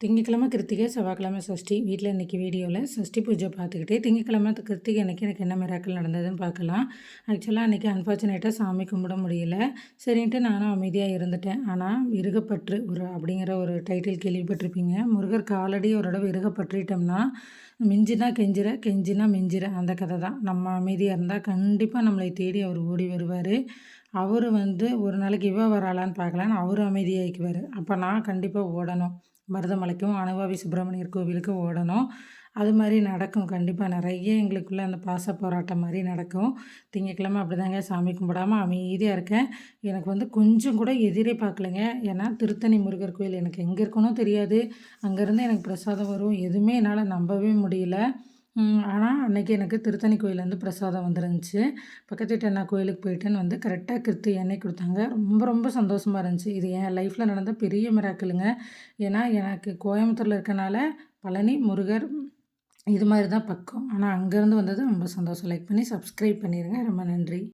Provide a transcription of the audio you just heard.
திங்கக்கிழமை கிருத்திகை, செவ்வாய்க்கிழமை சஷ்டி. வீட்ல இன்னைக்கு வீடியோவில் சஷ்டி பூஜை பார்த்துக்கிட்டே திங்கக்கிழமை கிருத்திகை அன்னைக்கு எனக்கு என்ன மிராக்கிள் நடந்ததுன்னு பார்க்கலாம். ஆக்சுவலாக அன்றைக்கி அன்ஃபார்ச்சுனேட்டாக சாமி கும்பிட முடியல. சரின்ட்டு நானும் அமைதியாக இருந்துட்டேன். ஆனால் இருகப்பற்று அப்படிங்கிற ஒரு டைட்டில் கேள்விப்பட்டிருப்பீங்க. முருகருக்கு ஆல்ரெடி ஒரு தடவை இருகப்பற்றிட்டோம்னா மிஞ்சினா கெஞ்சிற, கெஞ்சினா மிஞ்சிற அந்த கதை தான். நம்ம அமைதியாக இருந்தால் கண்டிப்பாக நம்மளை தேடி அவர் ஓடி வருவார். அவர் ஒரு நாளைக்கு வராளான்னு பார்க்கலான்னு அவர் அமைதியாகிக்குவார். அப்போ நான் கண்டிப்பாக ஓடணும். மருதமலைக்கும் அனுவாவி சுப்பிரமணியர் கோவிலுக்கு ஓடணும். அது மாதிரி நடக்கும். கண்டிப்பாக நிறைய எங்களுக்குள்ளே அந்த பாச போராட்டம் மாதிரி நடக்கும். திங்கக்கிழமை அப்படிதாங்க சாமி கும்பிடாமல் அமைதியாக இருக்கேன். எனக்கு கொஞ்சம் கூட எதிரே பார்க்கலைங்க. ஏன்னா திருத்தணி முருகர் கோயில் எனக்கு எங்கே இருக்கணும் தெரியாது. அங்கேருந்து எனக்கு பிரசாதம் வரும். எதுவுமே என்னால் நம்பவே முடியல. ஆனால் அன்றைக்கி எனக்கு திருத்தணி கோயிலேருந்து பிரசாதம் வந்துருந்துச்சு. பக்கத்து வீட்டு அண்ணா கோயிலுக்கு போயிட்டுன்னு கரெக்டாக கிருத்து எண்ணெய் கொடுத்தாங்க. ரொம்ப ரொம்ப சந்தோஷமாக இருந்துச்சு. இது என் லைஃப்பில் நடந்த பெரிய மிராக்கிளுங்க. ஏன்னா எனக்கு கோயம்புத்தூரில் இருக்கனால பழனி, முருகர் இது மாதிரி தான் பக்கம். ஆனால் அங்கேருந்து வந்தது ரொம்ப சந்தோஷம். லைக் பண்ணி சப்ஸ்கிரைப் பண்ணிடுங்க. ரொம்ப நன்றி.